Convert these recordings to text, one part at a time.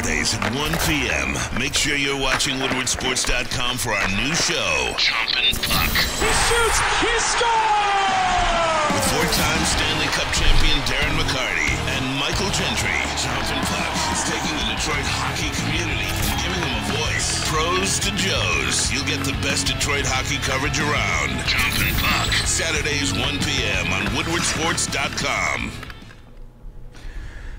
Saturdays at 1 p.m. Make sure you're watching WoodwardSports.com for our new show, Chompin. He shoots! He scores! With four-time Stanley Cup champion Darren McCarty and Michael Gentry, Chompin is taking the Detroit hockey community and giving them a voice. Pros to Joes. You'll get the best Detroit hockey coverage around. Chompin' Saturdays 1 p.m. on WoodwardSports.com.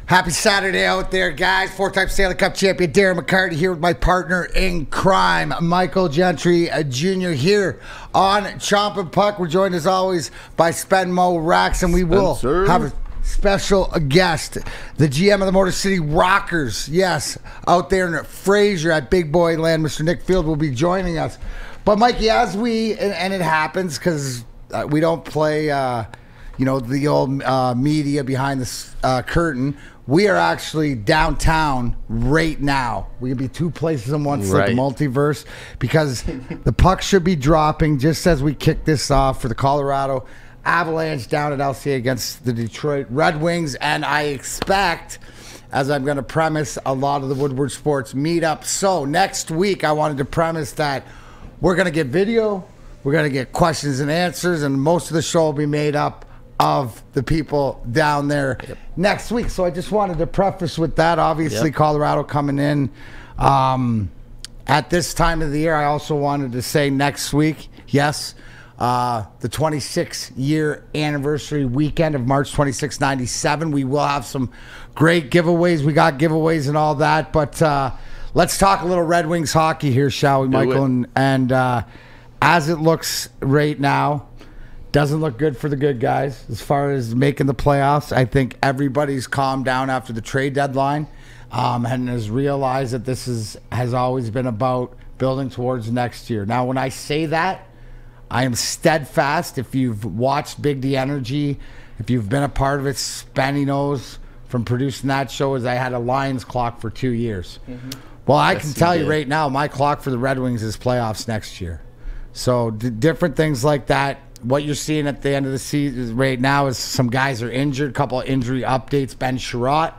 Happy Saturday out there, guys. Four-time Stanley Cup champion Darren McCarty here with my partner in crime, Michael Gentry Jr. here on Chompin' Puck. We're joined as always by Spenmo Rax, and we will have a special guest, the GM of the Motor City Rockers. Yes, out there in Fraser at Big Boy Land, Mr. Nick Field will be joining us. But Mikey, as we, and it happens because we don't play, the old media behind the curtain. We are actually downtown right now. We could be two places in one, like the multiverse, because the puck should be dropping just as we kick this off for the Colorado Avalanche down at LCA against the Detroit Red Wings. And I expect, as I'm going to premise a lot of the Woodward Sports meetup. So next week, I wanted to premise that we're going to get video, we're going to get questions and answers, and most of the show will be made up of the people down there next week. So I just wanted to preface with that. Obviously, Colorado coming in at this time of the year. I also wanted to say next week, yes, the 26-year anniversary weekend of March 26, 97. We will have some great giveaways. We got giveaways and all that. But let's talk a little Red Wings hockey here, shall we, Michael? And as it looks right now, doesn't look good for the good guys as far as making the playoffs. I think everybody's calmed down after the trade deadline and has realized that this has always been about building towards next year. Now, when I say that, I am steadfast. If you've watched Big D Energy, if you've been a part of it, Spenny knows from producing that show is I had a Lions clock for 2 years. Well, I can tell you right now, my clock for the Red Wings is playoffs next year. So different things like that. What you're seeing at the end of the season right now is some guys are injured. A couple of injury updates. Ben Sherratt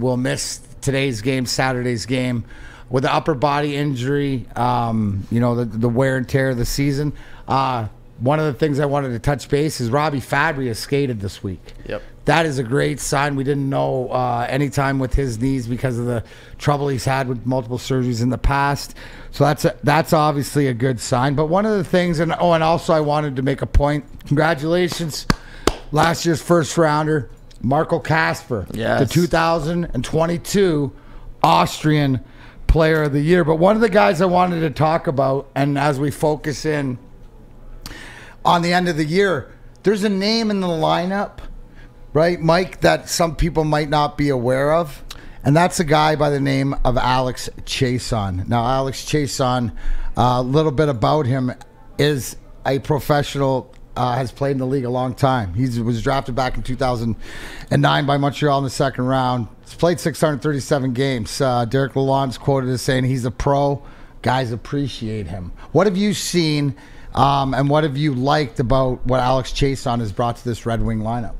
will miss today's game, Saturday's game, with an upper body injury. The wear and tear of the season. One of the things I wanted to touch base is Robbie Fabry has skated this week. Yep. That is a great sign. We didn't know any time with his knees because of the trouble he's had with multiple surgeries in the past. So that's obviously a good sign. But one of the things, and also I wanted to make a point. Congratulations, last year's first rounder, Marco Kasper, the 2022 Austrian Player of the Year. But one of the guys I wanted to talk about, and as we focus in on the end of the year, there's a name in the lineup, right, Mike, that some people might not be aware of, and that's a guy by the name of Alex Chiasson. Now, Alex Chiasson, a little bit about him, is a professional, has played in the league a long time. He was drafted back in 2009 by Montreal in the second round. He's played 637 games. Derek Lalonde's quoted as saying he's a pro. Guys appreciate him. What have you seen and what have you liked about what Alex Chiasson has brought to this Red Wing lineup?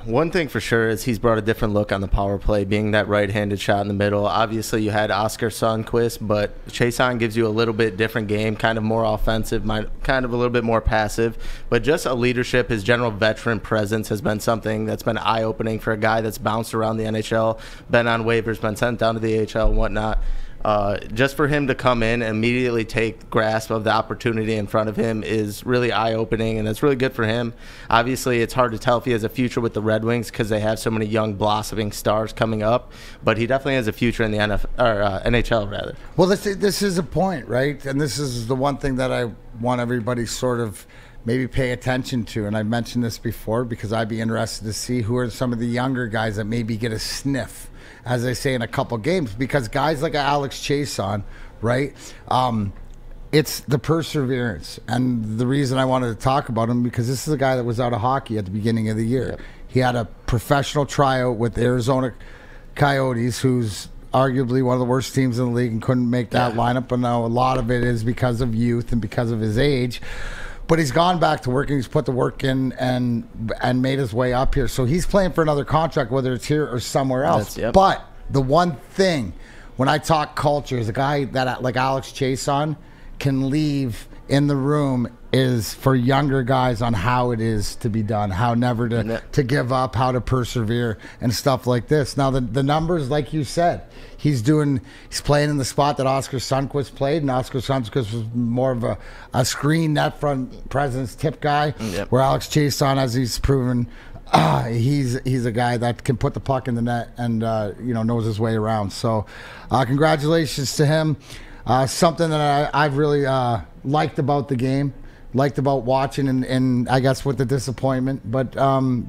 One thing for sure is he's brought a different look on the power play, being that right-handed shot in the middle. Obviously, you had Oscar Sundqvist, but Chiasson gives you a little bit different game, kind of more offensive, kind of a little bit more passive. But just a leadership, his general veteran presence has been something that's been eye-opening for a guy that's bounced around the NHL, been on waivers, been sent down to the AHL and whatnot. Just for him to come in and immediately take grasp of the opportunity in front of him is really eye-opening, and it's really good for him. Obviously, it's hard to tell if he has a future with the Red Wings because they have so many young, blossoming stars coming up, but he definitely has a future in the NHL, rather. Well, this is a point, right? And this is the one thing that I want everybody sort of maybe pay attention to, and I've mentioned this before because I'd be interested to see who are some of the younger guys that maybe get a sniff, as they say, in a couple games, because guys like Alex Chiasson, right? It's the perseverance. And the reason I wanted to talk about him, because this is a guy that was out of hockey at the beginning of the year. Yep. He had a professional tryout with Arizona Coyotes, who's arguably one of the worst teams in the league, and couldn't make that lineup. But now a lot of it is because of youth and because of his age. But he's gone back to work, and he's put the work in and made his way up here. So he's playing for another contract, whether it's here or somewhere else. But the one thing when I talk culture is a guy that like Alex Chason can leave in the room is for younger guys on how it is to be done, how never to give up, how to persevere and stuff like this. Now the numbers, like you said, he's playing in the spot that Oscar Sundqvist played, and Oscar Sundqvist was more of a screen net front presence tip guy, where Alex Chason, as he's proven, he's a guy that can put the puck in the net and knows his way around. So congratulations to him. Something that I've really liked about the game, liked about watching, and I guess with the disappointment, but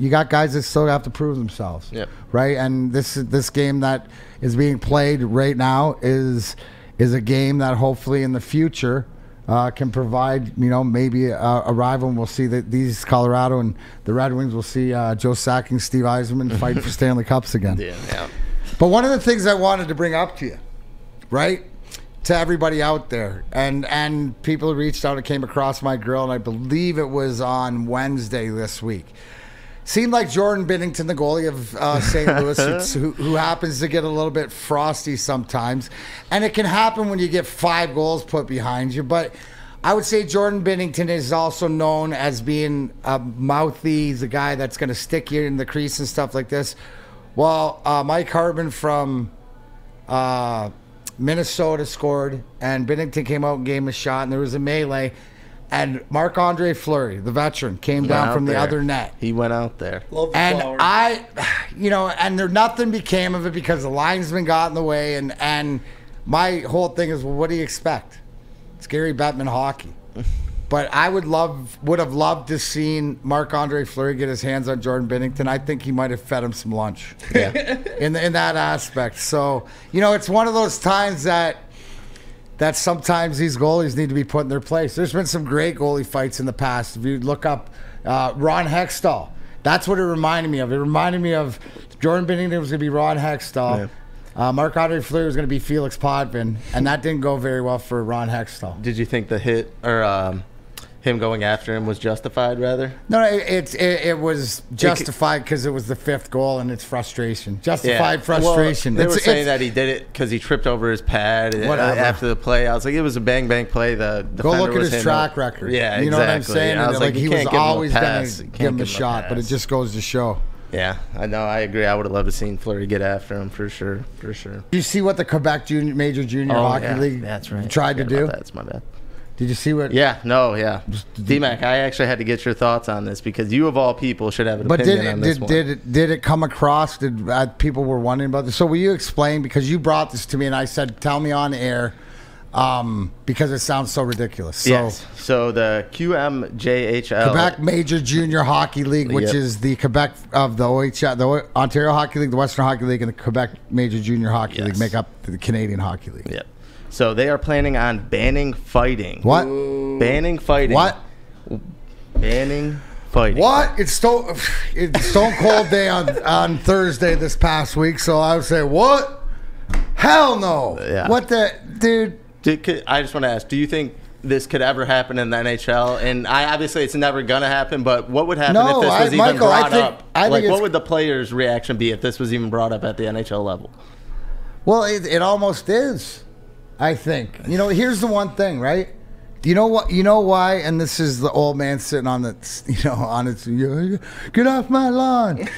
you got guys that still have to prove themselves, right? And this game that is being played right now is a game that hopefully in the future can provide, maybe a rival. And we'll see that these Colorado and the Red Wings will see Joe Sakic and Steve Yzerman fighting for Stanley Cups again. But one of the things I wanted to bring up to you, right? To everybody out there, and people reached out and came across my grill, and I believe it was on Wednesday this week. Seemed like Jordan Binnington, the goalie of St. Louis, who happens to get a little bit frosty sometimes, and it can happen when you get 5 goals put behind you. But I would say Jordan Binnington is also known as being a mouthy. He's a guy that's going to stick you in the crease and stuff like this. Well, Mike Harbin from Minnesota scored, and Binnington came out and gave him a shot, and there was a melee, and Marc-Andre Fleury, the veteran, came down from the other net. He went out there. And and nothing became of it because the linesman got in the way, and my whole thing is, well, what do you expect? It's Gary Bettman hockey. But I would have loved to seen Marc-Andre Fleury get his hands on Jordan Binnington. I think he might have fed him some lunch. In that aspect. So, it's one of those times that sometimes these goalies need to be put in their place. There's been some great goalie fights in the past. If you look up Ron Hextall, that's what it reminded me of. It reminded me of Jordan Binnington was going to be Ron Hextall. Marc-Andre Fleury was going to be Felix Potvin, and that didn't go very well for Ron Hextall. Did you think the hit or him going after him was justified, rather? No, it was justified because it was the 5th goal, and it's frustration. Justified frustration. Well, they were saying that he did it because he tripped over his pad after the play. I was like, it was a bang play. The go look at his track record. Yeah, you know what I'm saying? I was like, he was always going to give him a shot, but it just goes to show. Yeah, I know. I agree. I would have loved to seen Fleury get after him for sure. You see what the Quebec Major Junior Hockey League tried to do? That's my bad. Did you see what? Yeah, D-Mac, I actually had to get your thoughts on this because you of all people should have an opinion on this one. Did it come across? Did people were wondering about this? So will you explain? Because you brought this to me and I said, tell me on air. Because it sounds so ridiculous. So, yes. So the QMJHL, Quebec Major Junior Hockey League, which is the Quebec of the OHL, the Ontario Hockey League, the Western Hockey League, and the Quebec Major Junior Hockey League make up the Canadian Hockey League. Yep. So they are planning on banning fighting. What? Banning fighting. What? Banning fighting. What? It's Stone Cold Day on Thursday this past week, so I would say, what? Hell no. Yeah. What the, dude? I just want to ask, do you think this could ever happen in the NHL? And obviously it's never going to happen, but what would happen if this was even brought up? What would the players' reaction be if this was even brought up at the NHL level? Well, it almost is, I think. Here's the one thing, right? You know what? You know why? And this is the old man sitting on the, get off my lawn.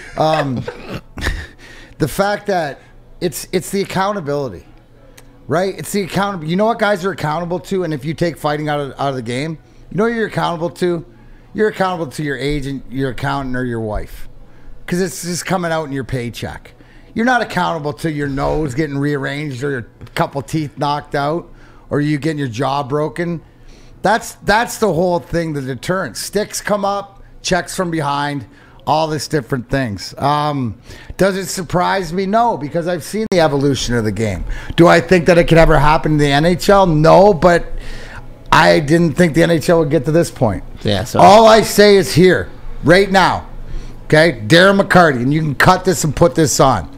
The fact that it's the accountability. Right? It's the accountable. You know what guys are accountable to? And if you take fighting out of the game, you know what you're accountable to? You're accountable to your agent, your accountant, or your wife. Because it's just coming out in your paycheck. You're not accountable to your nose getting rearranged or a couple teeth knocked out or you getting your jaw broken. That's the whole thing, the deterrent. Sticks come up, checks from behind, all this different things. Does it surprise me? No, because I've seen the evolution of the game. Do I think that it could ever happen in the NHL? No, but I didn't think the NHL would get to this point. Yeah. So all I say is here, right now, okay, Darren McCarty, and you can cut this and put this on.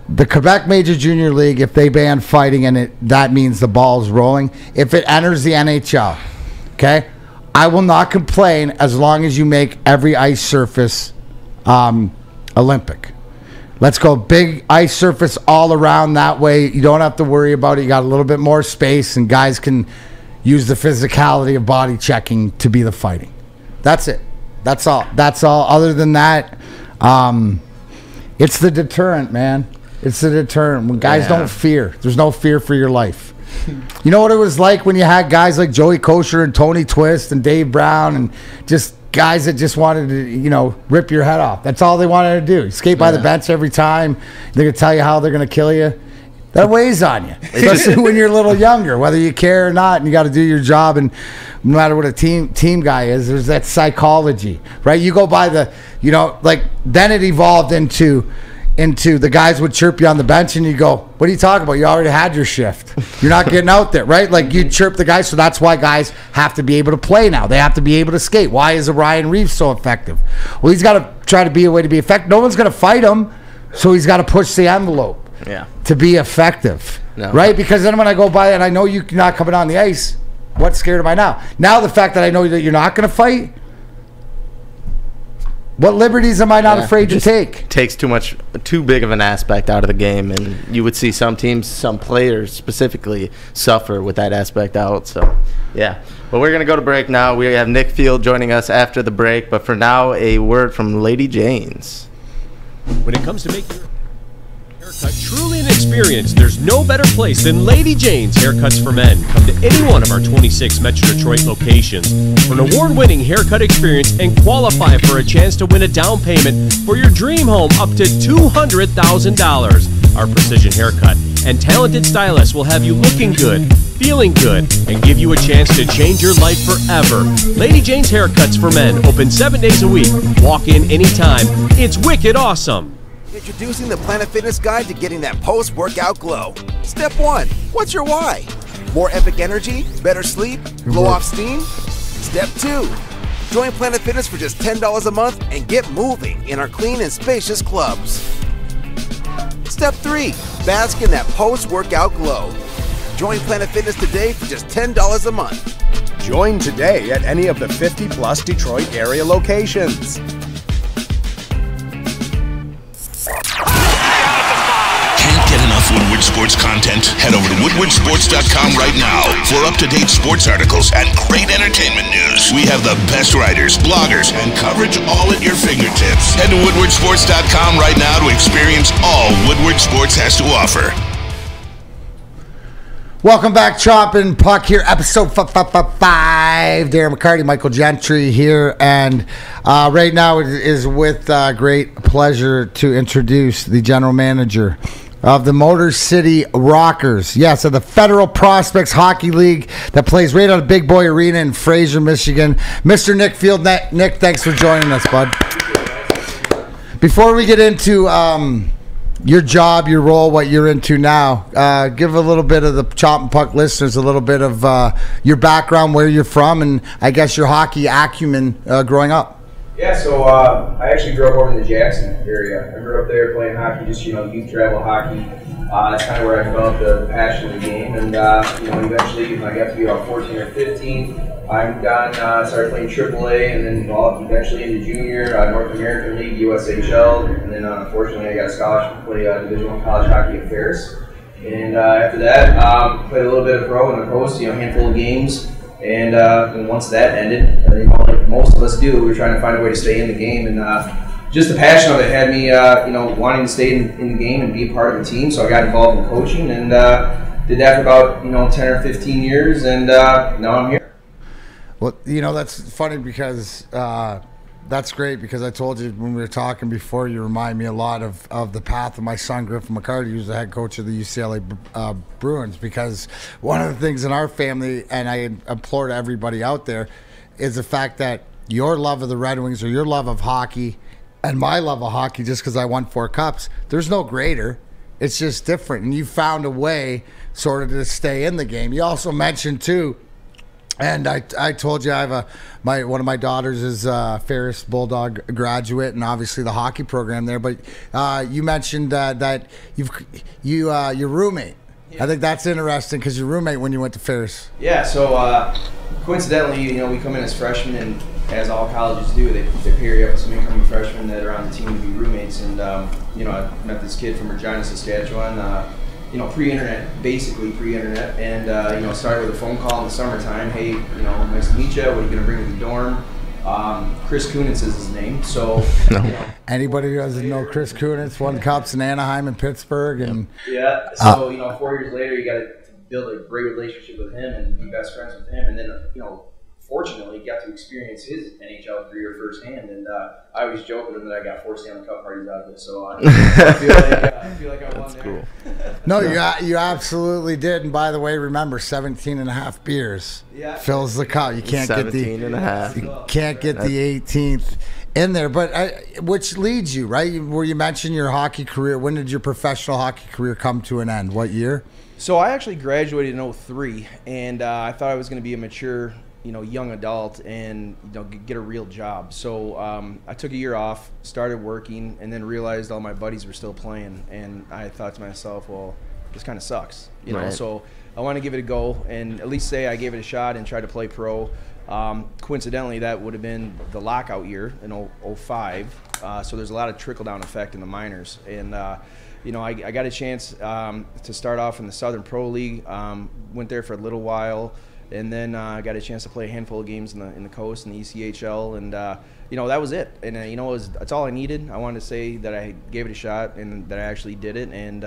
The Quebec Major Junior League, if they ban fighting and that means the ball's rolling, if it enters the NHL, okay, I will not complain as long as you make every ice surface Olympic. Let's go big ice surface all around. That way you don't have to worry about it. You got a little bit more space, and guys can use the physicality of body checking to be the fighting. That's it. That's all. That's all. Other than that, it's the deterrent, man. It's the deterrent. When guys don't fear, there's no fear for your life. You know what it was like when you had guys like Joey Kosher and Tony Twist and Dave Brown and just guys that just wanted to, you know, rip your head off. That's all they wanted to do. Skate by the bench every time. They're going to tell you how they're going to kill you. That weighs on you, especially when you're a little younger, whether you care or not, and you got to do your job. And no matter what a team guy is, there's that psychology, right? You go by the, you know, like then it evolved into the guys would chirp you on the bench, and you go, what are you talking about? You already had your shift. You're not getting out there, right? Like you chirp the guys, so that's why guys have to be able to play now. They have to be able to skate. Why is a Ryan Reeves so effective? Well, he's got to try to be a way to be effective. No one's going to fight him, so he's got to push the envelope to be effective, right? Because then when I go by and I know you're not coming on the ice, what scared am I now? Now the fact that I know that you're not going to fight, what liberties am I not afraid to take? Takes too big of an aspect out of the game, and you would see some teams, some players specifically, suffer with that aspect out. So, yeah. But we're going to go to break now. We have Nick Field joining us after the break. But for now, a word from Lady Jane's. When it comes to making your haircut truly an experience, there's no better place than Lady Jane's Haircuts for Men. Come to any one of our 26 Metro Detroit locations for an award-winning haircut experience and qualify for a chance to win a down payment for your dream home up to $200,000. Our precision haircut and talented stylists will have you looking good, feeling good, and give you a chance to change your life forever. Lady Jane's Haircuts for Men, open 7 days a week. Walk in anytime. It's wicked awesome. Introducing the Planet Fitness Guide to getting that post-workout glow. Step 1, what's your why? More epic energy, better sleep, blow off steam? Step 2, join Planet Fitness for just $10 a month and get moving in our clean and spacious clubs. Step 3, bask in that post-workout glow. Join Planet Fitness today for just $10 a month. Join today at any of the 50-plus Detroit area locations. Woodward Sports content? Head over to woodwardsports.com right now for up-to-date sports articles and great entertainment news. We have the best writers, bloggers, and coverage all at your fingertips. Head to woodwardsports.com right now to experience all Woodward Sports has to offer. Welcome back, Chompin' Puck here, episode 5. Darren McCarty, Michael Gentry here, and right now it is with great pleasure to introduce the general manager of the Motor City Rockers. Yes, of the Federal Prospects Hockey League that plays right out of Big Boy Arena in Fraser, Michigan. Mr. Nick Field. Nick, thanks for joining us, bud. Before we get into your job, your role, what you're into now, give a little bit of the Chompin' Puck listeners a little bit of your background, where you're from, and I guess your hockey acumen growing up. Yeah, so I actually grew up over in the Jackson area. I grew up there playing hockey, just, youth travel hockey. That's kind of where I developed the passion of the game. And, eventually when I got to be about 14 or 15, I moved on, started playing AAA, and then eventually into junior, North American League, USHL. And then unfortunately I got a scholarship to play Division I college hockey at Ferris. And after that, played a little bit of pro on the coast, a handful of games. And once that ended, like most of us do, we were trying to find a way to stay in the game, and just the passion of it had me, wanting to stay in the game and be a part of the team. So I got involved in coaching and did that for about 10 or 15 years, and now I'm here. Well, that's funny because that's great, because I told you when we were talking before, you remind me a lot of the path of my son, Griffin McCarty, who's the head coach of the UCLA Bruins, because one of the things in our family, and I implore to everybody out there, is the fact that your love of the Red Wings or your love of hockey and my love of hockey, just because I won 4 cups, there's no greater. It's just different. And you found a way sort of to stay in the game. You also mentioned, too, and I told you I have one of my daughters is Ferris Bulldog graduate, and obviously the hockey program there. But you mentioned that your roommate. Yeah. I think that's interesting, because your roommate when you went to Ferris. Yeah. So coincidentally, we come in as freshmen, and as all colleges do, they pair you up with some incoming freshmen that are on the team to be roommates. And you know, I met this kid from Regina, Saskatchewan. You know, basically pre-internet, and you know, started with a phone call in the summertime. Hey, you know, nice to meet you. What are you gonna bring to the dorm? Chris Kunitz is his name. So, you know, anybody who doesn't know Chris Kunitz, won cups in Anaheim and Pittsburgh, and yeah. So you know, 4 years later, you got to build a great relationship with him and be best friends with him, and then you know, fortunately, got to experience his NHL career firsthand. And I always joke with him that I got 4 Stanley Cup parties out of it. So I feel like I won there. Cool. No, you absolutely did. And by the way, remember, 17 and a half beers fills the cup. You can't get the 17 and a half. You can't get the 18th in there. But which leads you, right? Where you mentioned your hockey career. When did your professional hockey career come to an end? What year? So I actually graduated in 03, and I thought I was going to be a mature, you know, young adult and, you know, get a real job. So I took a year off, started working, and then realized all my buddies were still playing. And I thought to myself, well, this kind of sucks, you know. So I want to give it a go and at least say I gave it a shot and tried to play pro. Coincidentally, that would have been the lockout year in 05. So there's a lot of trickle-down effect in the minors. And you know, I got a chance to start off in the Southern Pro League. Went there for a little while. And then I got a chance to play a handful of games in the coast in the ECHL, and you know, that was it. And you know, that's all I needed. I wanted to say that I gave it a shot and that I actually did it, and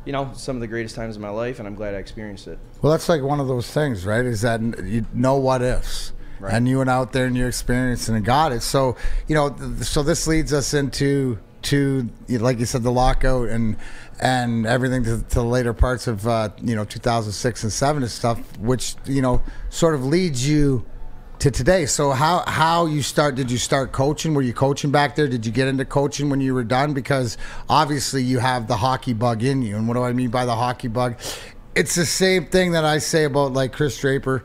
you know, some of the greatest times of my life, and I'm glad I experienced it. Well, that's like one of those things, right? Is that you know what ifs, right? And you went out there and you experienced and got it. So you know, so this leads us into like you said, the lockout and everything to the later parts of you know, 2006 and 7 and stuff, which, you know, sort of leads you to today. So how did you start coaching? Were you coaching back there? Did you get into coaching when you were done? Because obviously you have the hockey bug in you. And what do I mean by the hockey bug? It's the same thing that I say about like Chris Draper,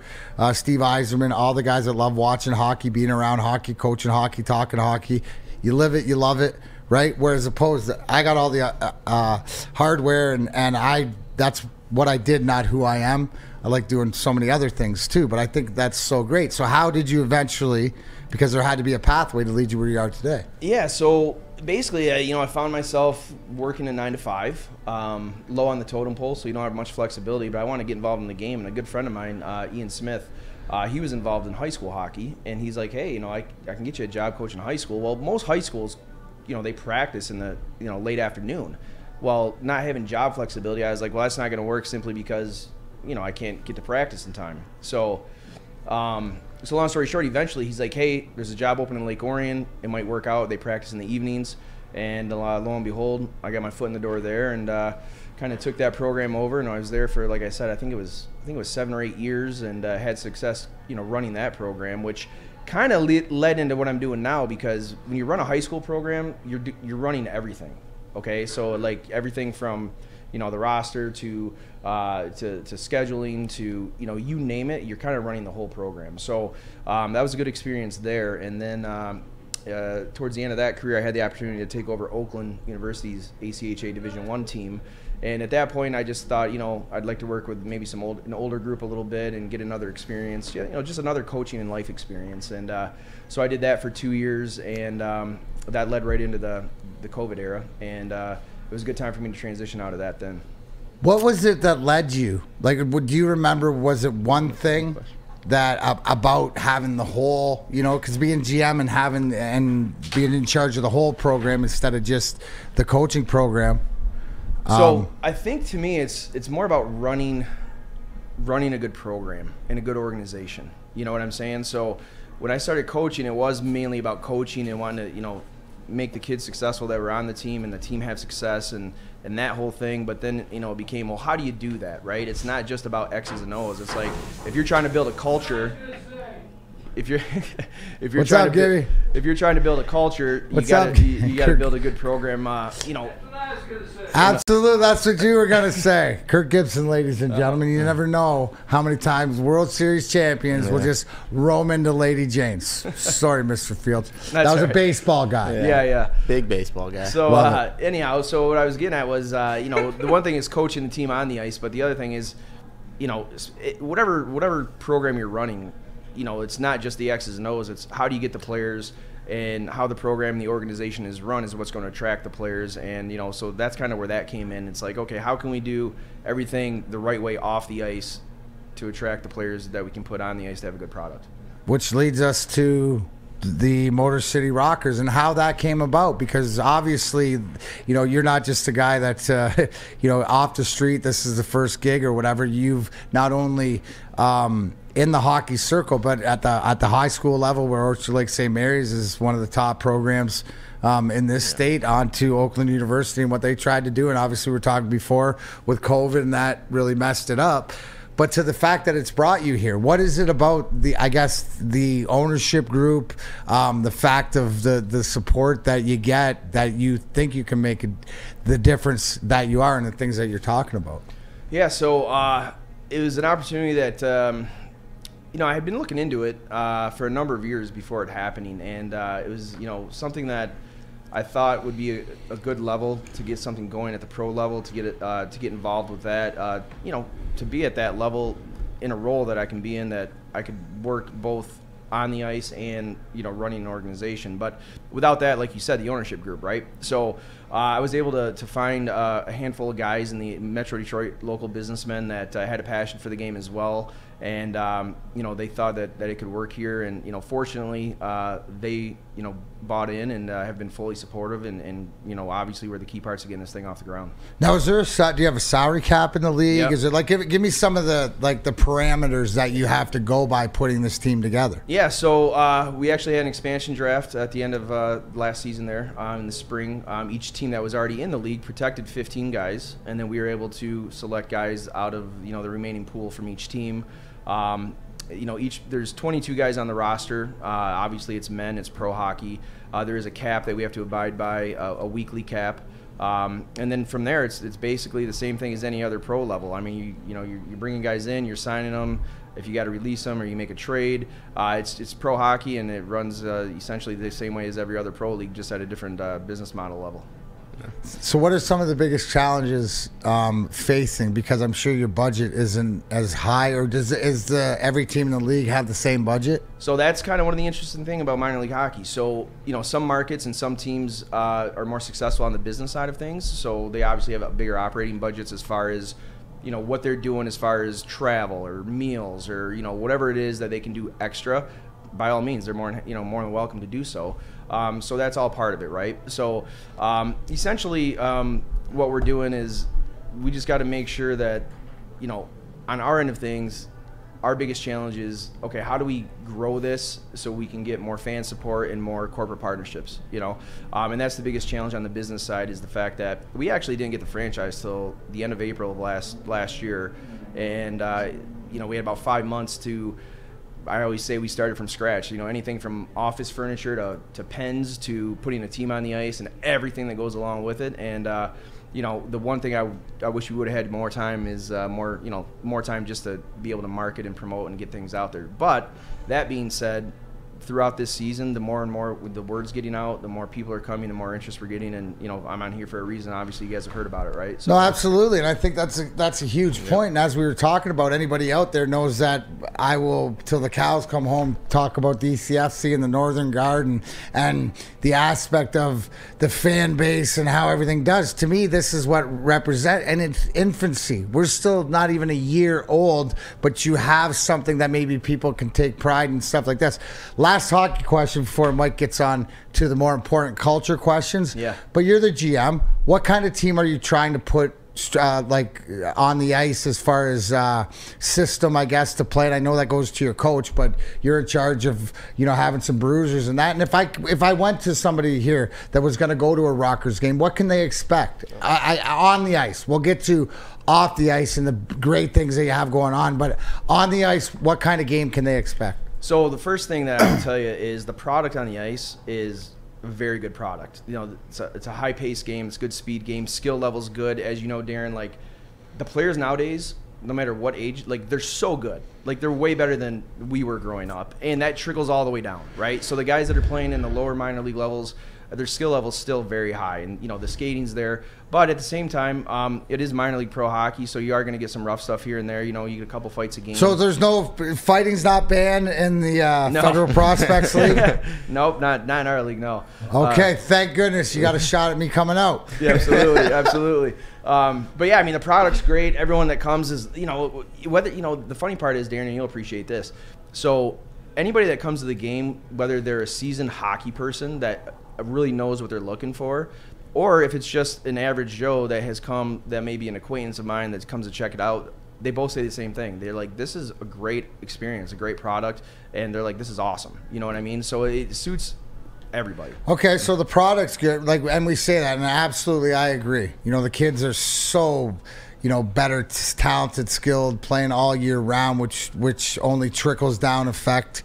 Steve Yzerman, all the guys that love watching hockey, being around hockey, coaching hockey, talking hockey. You live it, you love it. Right, whereas opposed to, I got all the hardware and that's what I did, not who I am. I like doing so many other things too, but I think that's so great. So how did you eventually, because there had to be a pathway to lead you where you are today? Yeah, so basically, you know, I found myself working a 9 to 5, low on the totem pole, so you don't have much flexibility, but I want to get involved in the game. And a good friend of mine, Ian Smith, he was involved in high school hockey, and he's like, hey, you know, I can get you a job coaching high school. Well, most high schools, you know, they practice in the, you know, late afternoon. Well, not having job flexibility, I was like, well, that's not going to work simply because, you know, I can't get to practice in time. So, so long story short, eventually he's like, hey, there's a job open in Lake Orion. It might work out. They practice in the evenings. And lo and behold, I got my foot in the door there and kind of took that program over. And I was there for, like I said, I think it was 7 or 8 years, and had success, you know, running that program, which kind of led into what I'm doing now, because when you run a high school program, you're running everything. Okay, so like everything from, you know, the roster to scheduling to, you know, you name it, you're kind of running the whole program. So that was a good experience there. And then towards the end of that career, I had the opportunity to take over Oakland University's ACHA Division I team. And at that point, I just thought, you know, I'd like to work with maybe an older group a little bit and get another experience, you know, just another coaching and life experience. And so I did that for 2 years, and that led right into the COVID era. And it was a good time for me to transition out of that then. What was it that led you? Like, do you remember, was it one thing that about having the whole, you know, because being GM and being in charge of the whole program instead of just the coaching program? So I think to me it's more about running a good program and a good organization. You know what I'm saying? So when I started coaching, it was mainly about coaching and wanting to, you know, make the kids successful that were on the team and the team have success and that whole thing. But then, you know, it became, well, how do you do that, right? It's not just about X's and O's. It's like if you're trying to build a culture, if you're trying to build a culture, you gotta build a good program. You know. Absolutely, that's what you were gonna say, Kirk Gibson, ladies and gentlemen. You never know how many times World Series champions will just roam into Lady Jane's. Sorry, Mr. Fields. That was a baseball guy. Yeah, big baseball guy. So anyhow, so what I was getting at was, you know, the one thing is coaching the team on the ice, but the other thing is, you know, whatever program you're running, it's not just the X's and O's. It's how do you get the players, and how the program and the organization is run is what's going to attract the players. And, so that's kind of where that came in. It's like, okay, how can we do everything the right way off the ice to attract the players that we can put on the ice to have a good product? Which leads us to the Motor City Rockers and how that came about, because obviously, you're not just a guy that's, off the street, this is the first gig or whatever. You've not only in the hockey circle, but at the high school level, where Orchard Lake St. Mary's is one of the top programs in this state, onto Oakland University and what they tried to do. And obviously, we were talking before with COVID, and that really messed it up. But to the fact that it's brought you here, what is it about the ownership group, the fact of the support that you get, that you think you can make the difference that you are and the things that you're talking about? Yeah, so it was an opportunity that, I had been looking into it for a number of years before it happening. And it was, something that I thought would be a good level to get something going at the pro level, to get involved with that, to be at that level in a role that I can be in, that I could work both on the ice and, running an organization. But without that, like you said, the ownership group, right? So I was able to find a handful of guys in the Metro Detroit local businessmen that had a passion for the game as well. And, they thought that it could work here. And, fortunately, they, bought in and have been fully supportive. And, obviously we're the key parts of getting this thing off the ground. Now, do you have a salary cap in the league? Yep. Is it like, give me some of the parameters that you have to go by putting this team together? Yeah, so we actually had an expansion draft at the end of last season there in the spring. Each team that was already in the league protected 15 guys, and then we were able to select guys out of the remaining pool from each team. There's 22 guys on the roster. Obviously, it's men, it's pro hockey. There is a cap that we have to abide by, a weekly cap. And then from there, it's basically the same thing as any other pro level. I mean, you're bringing guys in, you're signing them. If you got to release them or you make a trade, it's pro hockey, and it runs essentially the same way as every other pro league, just at a different business model level. So what are some of the biggest challenges facing? Because I'm sure your budget isn't as high, or is every team in the league have the same budget? So that's kind of one of the interesting things about minor league hockey. So, some markets and some teams are more successful on the business side of things. So they obviously have bigger operating budgets as far as, what they're doing as far as travel or meals or, whatever it is that they can do extra. By all means, they're more than welcome to do so. So that's all part of it, right? So essentially, what we're doing is we just got to make sure that, on our end of things, our biggest challenge is, okay, how do we grow this so we can get more fan support and more corporate partnerships, and that's the biggest challenge on the business side, is the fact that we actually didn't get the franchise till the end of April of last year. And, we had about 5 months to, I always say we started from scratch, anything from office furniture to pens to putting a team on the ice and everything that goes along with it. And, the one thing I wish we would have had more time is more time just to be able to market and promote and get things out there. But that being said, throughout this season, the more and more with the word's getting out, the more people are coming, the more interest we're getting. And, I'm on here for a reason. Obviously, you guys have heard about it, right? So, no, absolutely. And I think that's a huge point. And as we were talking about, anybody out there knows that I will, till the cows come home, talk about the ECFC and the Northern Guard and the aspect of the fan base and how everything does. To me, this is what represent, and it's infancy. We're still not even a year old, but you have something that maybe people can take pride in, stuff like this. Last hockey question before Mike gets on to the more important culture questions. Yeah. But you're the GM. What kind of team are you trying to put on the ice as far as system, I guess, to play? And I know that goes to your coach, but you're in charge of having some bruisers and that. And if I went to somebody here that was going to go to a Rockers game, what can they expect on the ice? We'll get to off the ice and the great things that you have going on, but on the ice, what kind of game can they expect? So the first thing that I will tell you is the product on the ice is a very good product. It's a high-paced game. It's a good speed game. Skill level's good. As you know, Darren, the players nowadays, no matter what age, they're so good. They're way better than we were growing up. And that trickles all the way down, right? So the guys that are playing in the lower minor league levels, their skill level is still very high, and the skating's there. But at the same time, it is minor league pro hockey, so you are going to get some rough stuff here and there. You get a couple fights a game. So there's no fighting's not banned in the Federal Prospects League? Nope, not in our league, no. Okay, thank goodness you got a shot at me coming out. Yeah, absolutely, absolutely. But yeah, I mean, the product's great. Everyone that comes is, whether, the funny part is, Darren, and you'll appreciate this. So anybody that comes to the game, whether they're a seasoned hockey person that really knows what they're looking for, or if it's just an average Joe that has come, that may be an acquaintance of mine that comes to check it out, they both say the same thing. They're like, this is a great experience, a great product, and they're like, this is awesome. You know what I mean? So it suits everybody. Okay, so the product's good, and we say that, and absolutely I agree. The kids are so, better, talented, skilled, playing all year round, which only trickles down effect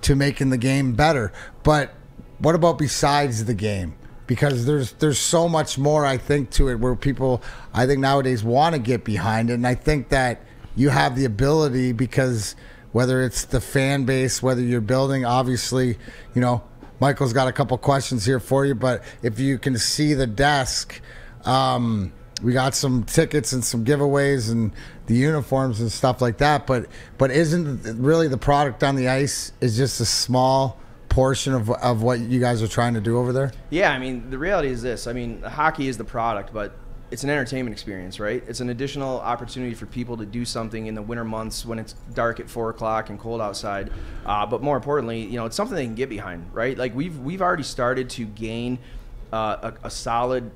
to making the game better. But what about besides the game? Because there's so much more, I think, to it where people, I think, nowadays want to get behind it. And I think that you have the ability, because whether it's the fan base, whether you're building, obviously, Michael's got a couple questions here for you. But if you can see the desk, we got some tickets and some giveaways and the uniforms and stuff like that. But isn't really the product on the ice is just a small portion of what you guys are trying to do over there? Yeah, I mean, the reality is this. I mean, hockey is the product, but it's an entertainment experience, right? It's an additional opportunity for people to do something in the winter months when it's dark at 4 o'clock and cold outside. But more importantly, it's something they can get behind, right? Like we've already started to gain a solid,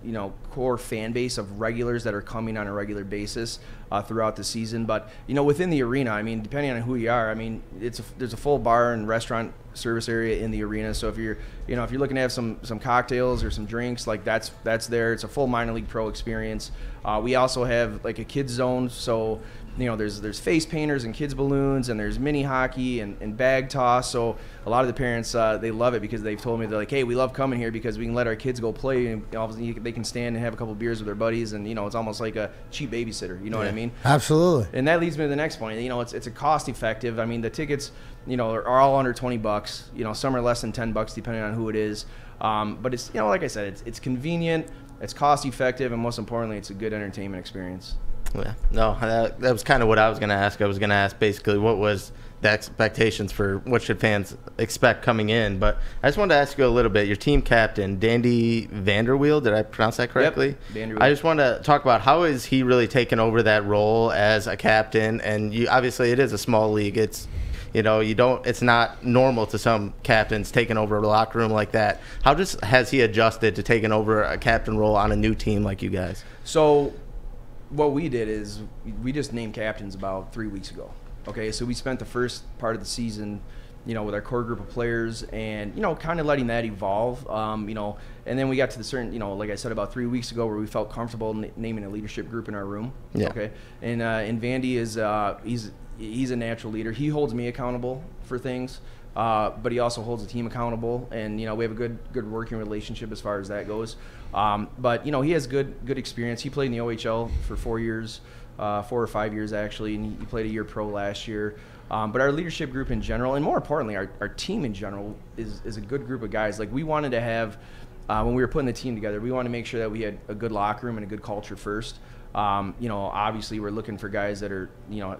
core fan base of regulars that are coming on a regular basis throughout the season. But within the arena, I mean, depending on who you are, I mean, there's a full bar and restaurant service area in the arena. So if you're looking to have some cocktails or some drinks, like that's there. It's a full minor league pro experience. We also have like a kids zone, so there's face painters and kids balloons, and there's mini hockey and bag toss. So a lot of the parents, they love it because they've told me, they're like, hey, we love coming here because we can let our kids go play, and obviously they can stand and have a couple beers with their buddies, and it's almost like a cheap babysitter. You know what I mean? Absolutely. And that leads me to the next point. It's a cost effective. I mean, the tickets, are all under $20. Some are less than $10 depending on who it is. But it's, like I said, it's convenient, it's cost effective, and most importantly, it's a good entertainment experience. Yeah, no, that was kind of what I was going to ask. I was going to ask basically what was the expectations for what should fans expect coming in. But I just wanted to ask you a little bit. Your team captain, Dandy Vanderweel, did I pronounce that correctly? Yep, Vanderweel. I just want to talk about how is he really taken over that role as a captain? And obviously it is a small league. It's it's not normal to some captains taking over a locker room like that. How has he adjusted to taking over a captain role on a new team like you guys? So what we did is we just named captains about 3 weeks ago. Okay, so we spent the first part of the season, with our core group of players, and kind of letting that evolve. And then we got to the certain, like I said, about 3 weeks ago, where we felt comfortable naming a leadership group in our room. Yeah. Okay, and Vandy is he's a natural leader. He holds me accountable for things. But he also holds the team accountable, and we have a good working relationship as far as that goes. But he has good experience. He played in the OHL for 4 years, 4 or 5 years actually, and he played a year pro last year. But our leadership group in general, and more importantly, our team in general is a good group of guys. Like we wanted to have, when we were putting the team together, we wanted to make sure that we had a good locker room and a good culture first. Obviously we're looking for guys that are,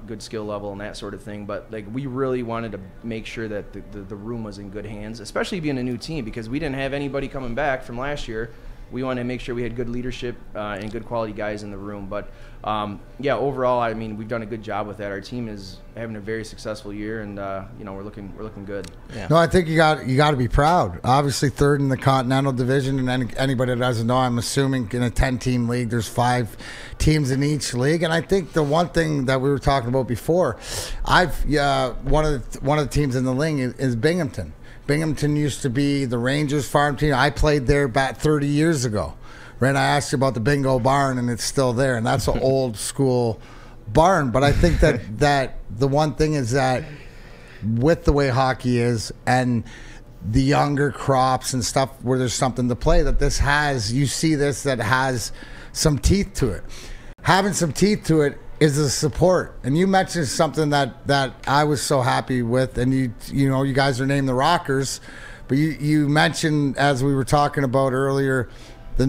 good skill level and that sort of thing. But like we really wanted to make sure that the room was in good hands, especially being a new team, because we didn't have anybody coming back from last year. We wanted to make sure we had good leadership and good quality guys in the room. But overall, I mean, we've done a good job with that. Our team is having a very successful year, and we're looking good. Yeah. No, I think you got to be proud. Obviously, third in the Continental Division, and anybody that doesn't know, I'm assuming in a 10-team league, there's 5 teams in each league. And I think the one thing that we were talking about before, one of the teams in the league is Binghamton. Binghamton used to be the Rangers farm team. I played there about 30 years ago. Right? I asked you about the bingo barn, and it's still there, and that's an old school barn. But I think that the one thing is that with the way hockey is and the younger crops and stuff where there's something to play, that this has, you see this, that has some teeth to it. Having some teeth to it is the support. And you mentioned something that I was so happy with, and you guys are named the Rockers But you mentioned, as we were talking about earlier, the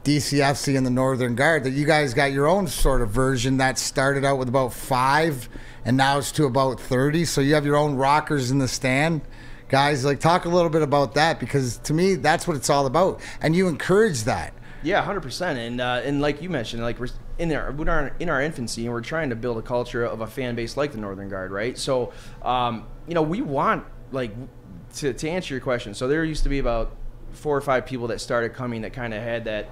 DCFC and the Northern Guard, that you guys got your own sort of version that started out with about 5 and now it's to about 30. So you have your own rockers in the stand. Guys, like, talk a little bit about that, because to me, that's what it's all about. And you encourage that. Yeah, 100%. And like you mentioned, like, we're in our infancy, and we're trying to build a culture of a fan base like the Northern Guard, right? So, we want, like, to answer your question. So there used to be about 4 or 5 people that started coming that kind of had that,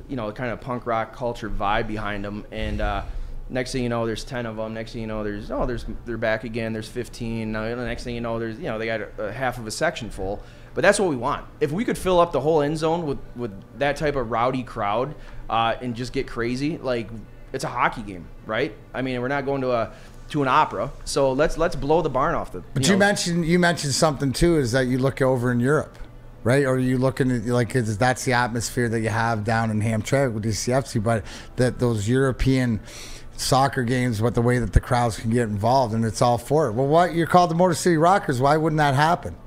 kind of punk rock culture vibe behind them. And next thing you know, there's 10 of them. Next thing you know, they're back again. There's 15. Now, the next thing you know, there's, they got a half of a section full. But that's what we want. If we could fill up the whole end zone with that type of rowdy crowd and just get crazy, like, it's a hockey game, right? I mean, we're not going to an opera, so let's blow the barn off the. But you mentioned something too, is that you look over in Europe, right? Or you looking at, like, that's the atmosphere that you have down in Hamtramck with DCFC, but that those European soccer games, what the way that the crowds can get involved, and it's all for it. Well, you're called the Motor City Rockers. Why wouldn't that happen?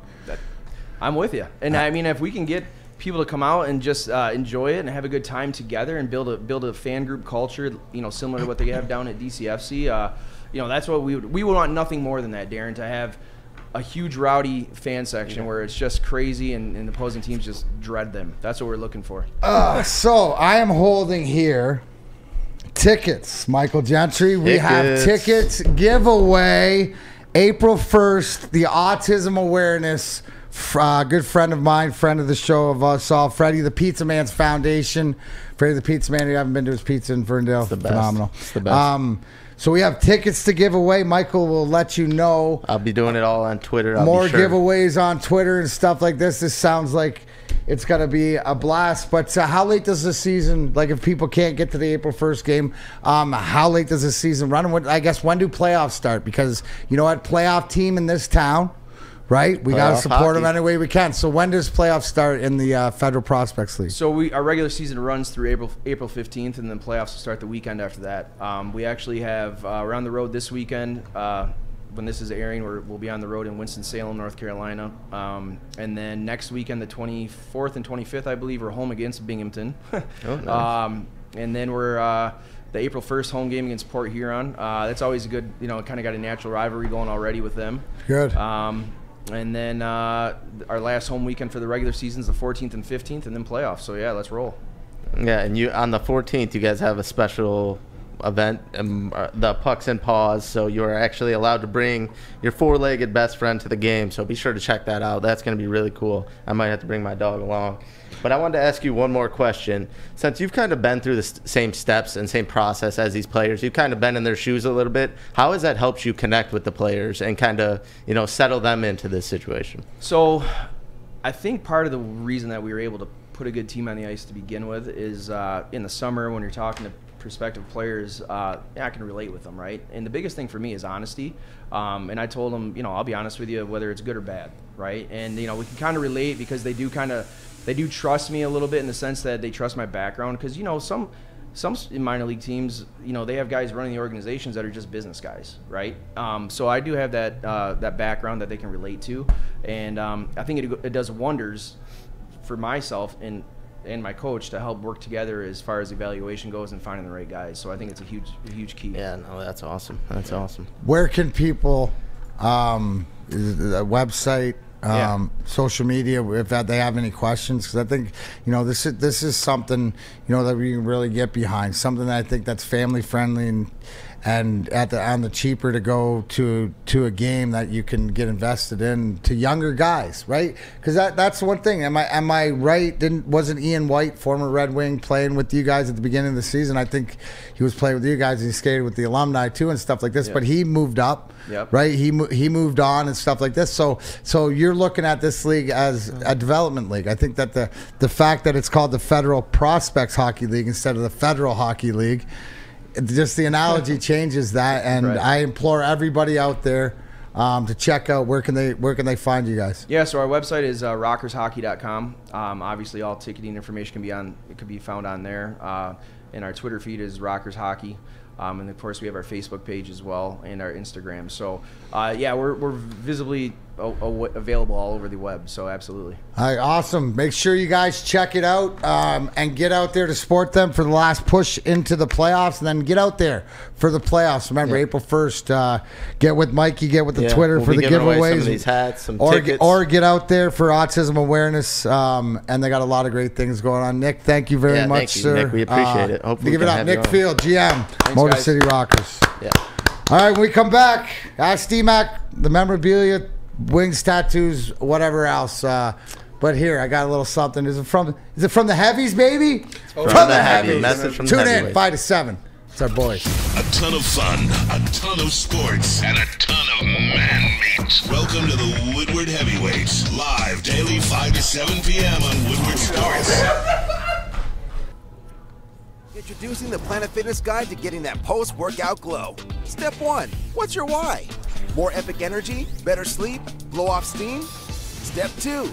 I'm with you, and I mean, if we can get people to come out and just enjoy it and have a good time together and build a fan group culture, similar to what they have down at DCFC, that's what we would want. Nothing more than that, Darren, to have a huge rowdy fan section where it's just crazy and opposing teams just dread them. That's what we're looking for. So I am holding here tickets, Michael Gentry. We have tickets giveaway April 1st, the Autism Awareness. Good friend of mine, friend of the show, of us all, Freddie the Pizza Man's Foundation. Freddie the Pizza Man, you haven't been to his pizza in Ferndale. It's the best. Phenomenal. It's the best. So we have tickets to give away. Michael will let you know. I'll be doing it all on Twitter. More giveaways on Twitter and stuff like this. This sounds like it's going to be a blast. But how late does the season, like, if people can't get to the April 1st game, how late does the season run? I guess, when do playoffs start? Because, you know what, playoff team in this town, right? We got to support them any way we can. So when does playoffs start in the Federal Prospects League? So our regular season runs through April 15th, and then playoffs will start the weekend after that. We actually have we're on the road this weekend. When this is airing, we'll be on the road in Winston-Salem, North Carolina. And then next weekend, the 24th and 25th, I believe, we're home against Binghamton. Oh, nice. And then we're the April 1st home game against Port Huron. That's always a good, kind of got a natural rivalry going already with them. Good. And then our last home weekend for the regular season is the 14th and 15th, and then playoffs. So, yeah, let's roll. Yeah, and on the 14th, you guys have a special event, the Pucks and Paws, so you're actually allowed to bring your 4-legged best friend to the game, so be sure to check that out. That's going to be really cool. I might have to bring my dog along. But I wanted to ask you one more question. Since you've kind of been through the same steps and same process as these players, you've kind of been in their shoes a little bit. How has that helped you connect with the players and kind of, settle them into this situation? So I think part of the reason that we were able to put a good team on the ice to begin with is in the summer when you're talking to prospective players, I can relate with them, right? And the biggest thing for me is honesty. And I told them, I'll be honest with you, whether it's good or bad, right? And, we can kind of relate because they do trust me a little bit in the sense that they trust my background. Because, some minor league teams, they have guys running the organizations that are just business guys, right? So I do have that background that they can relate to. And I think it does wonders for myself and my coach to help work together as far as evaluation goes and finding the right guys. So I think it's a huge key. Yeah, no, that's awesome. That's awesome. Where can people, the website, social media, if they have any questions? Because I think, this is something, that we can really get behind. Something that I think that's family friendly and on the cheaper to go to a game that you can get invested in to younger guys, right? Because that's one thing. Am I right? Wasn't Ian White, former Red Wing, playing with you guys at the beginning of the season? I think he was playing with you guys and he skated with the alumni too and stuff like this. Yep. But he moved up, right? He moved on and stuff like this. So you're looking at this league as a development league. I think that the fact that it's called the Federal Prospects Hockey League instead of the Federal Hockey League, just the analogy changes that, and right. I implore everybody out there to check out where can they find you guys. Yeah, so our website is rockershockey.com. Obviously, all ticketing information can be found on there, and our Twitter feed is Rockers Hockey, and of course we have our Facebook page as well and our Instagram. So we're visibly available all over the web. So absolutely. All right, awesome. Make sure you guys check it out and get out there to support them for the last push into the playoffs, and then get out there for the playoffs. Remember, April 1st, get with Mikey, get with the Twitter for the giveaways. Some of these hats, some tickets. Or get out there for autism awareness, and they got a lot of great things going on. Nick, thank you very much, you, sir. Nick, we appreciate it. Hopefully give it up. Nick Field, GM, Thanks, Motor guys. City Rockers. Yeah. All right, when we come back, ask D-Mac, the memorabilia, wings, tattoos, whatever else. But here, I got a little something. Is it from the heavies, baby? From the heavies. Message from Tune in 5 to 7. It's our boys. A ton of fun, a ton of sports, and a ton of man meat. Welcome to the Woodward Heavyweights, live daily 5 to 7 p.m. on Woodward Sports. Introducing the Planet Fitness Guide to getting that post-workout glow. Step 1. What's your why? More epic energy? Better sleep? Blow off steam? Step 2.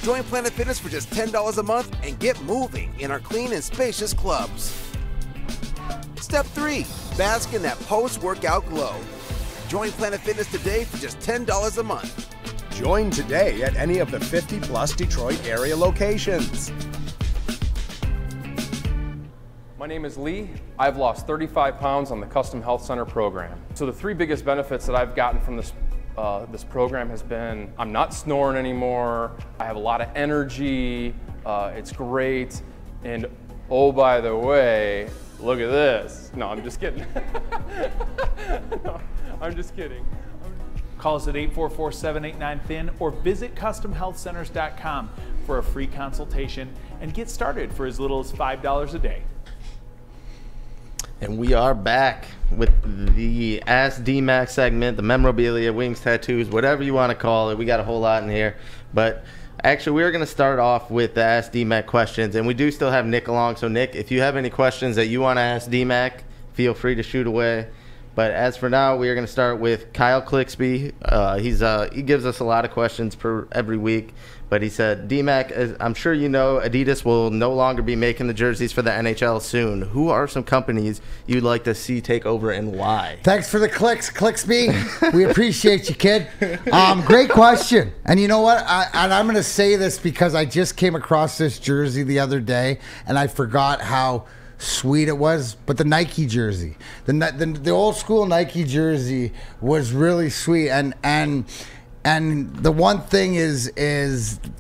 Join Planet Fitness for just $10 a month and get moving in our clean and spacious clubs. Step 3. Bask in that post-workout glow. Join Planet Fitness today for just $10 a month. Join today at any of the 50-plus Detroit area locations. My name is Lee. I've lost 35 pounds on the Custom Health Center program. So the 3 biggest benefits that I've gotten from this program has been I'm not snoring anymore, I have a lot of energy, it's great, and oh, by the way, look at this. No, I'm just kidding. No, I'm just kidding. Call us at 844-789-THIN or visit CustomHealthCenters.com for a free consultation and get started for as little as $5 a day. And we are back with the Ask D-Mac segment, the memorabilia, wings, tattoos, whatever you want to call it. We got a whole lot in here. But actually, we're going to start off with the Ask D-Mac questions. And we do still have Nick along. So, Nick, if you have any questions that you want to ask D-Mac, feel free to shoot away. But as for now, we are going to start with Kyle Clixby. He gives us a lot of questions every week. But he said, D-Mac, I'm sure you know Adidas will no longer be making the jerseys for the NHL soon. Who are some companies you'd like to see take over and why? Thanks for the clicks, Clixby. We appreciate you, kid. Great question. And you know what? I'm going to say this because I just came across this jersey the other day, and I forgot how sweet it was. But the Nike jersey, the old school Nike jersey was really sweet. And the one thing is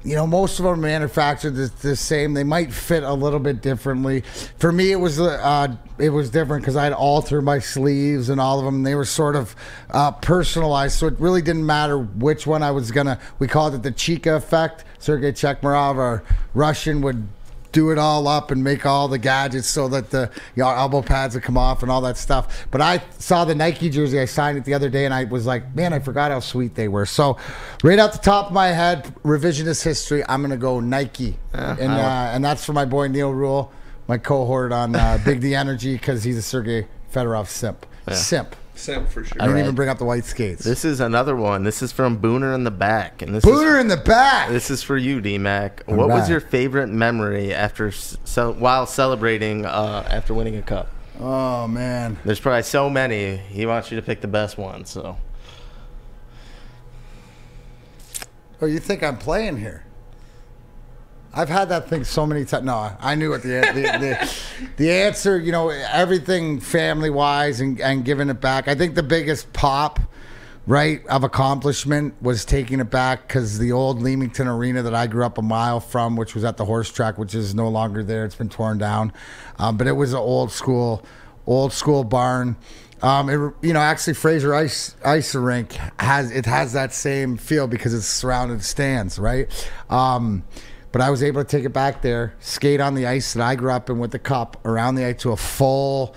you know, most of them are manufactured the same. They might fit a little bit differently. For me, it was different because I had altered my sleeves and all of them. They were sort of personalized, so it really didn't matter which one I was gonna. We called it the Chica effect. Sergei Chekmarov, our Russian, would do it all up and make all the gadgets so that the elbow pads would come off and all that stuff. But I saw the Nike jersey. I signed it the other day, and I was like, man, I forgot how sweet they were. So right out the top of my head, revisionist history, I'm going to go Nike. And that's for my boy Neil Rule, my cohort on Big D Energy, because he's a Sergei Fedorov simp. Simp for sure. I didn't even bring up the white skates. This is another one. This is from Booner in the Back. And Booner in the Back! This is for you, D-Mac. What was your favorite memory while celebrating after winning a cup? Oh, man. There's probably so many. He wants you to pick the best one. So. Oh, you think I'm playing here? I've had that thing so many times. No, I knew what the answer, you know, everything family-wise and giving it back. I think the biggest pop, right, of accomplishment was taking it back, because the old Leamington Arena that I grew up a mile from, which was at the horse track, which is no longer there. It's been torn down. But it was an old school barn. Actually, Fraser Ice Rink has that same feel because it's surrounded stands, right? But I was able to take it back there, skate on the ice that I grew up in with the cup, around the ice to a full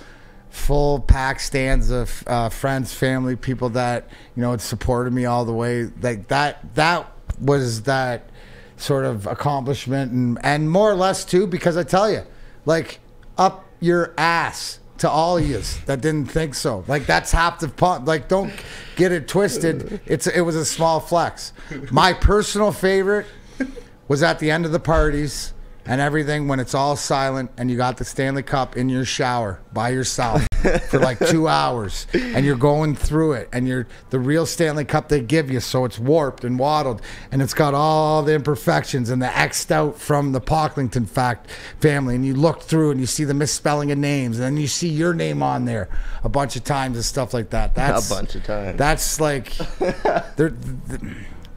packed stands of friends, family, people that, you know, had supported me all the way. Like that was that sort of accomplishment, and more or less too, because I tell you, like, up your ass to all of you that didn't think so. Like, that's half the pump. Like, don't get it twisted. It was a small flex. My personal favorite was at the end of the parties and everything, when it's all silent and you got the Stanley Cup in your shower by yourself for like 2 hours, and you're going through it, and you're the real Stanley Cup they give you, so it's warped and waddled, and it's got all the imperfections and the X'd out from the Pocklington family, and you look through and you see the misspelling of names, and then you see your name on there a bunch of times and stuff like that. That's a bunch of times. That's like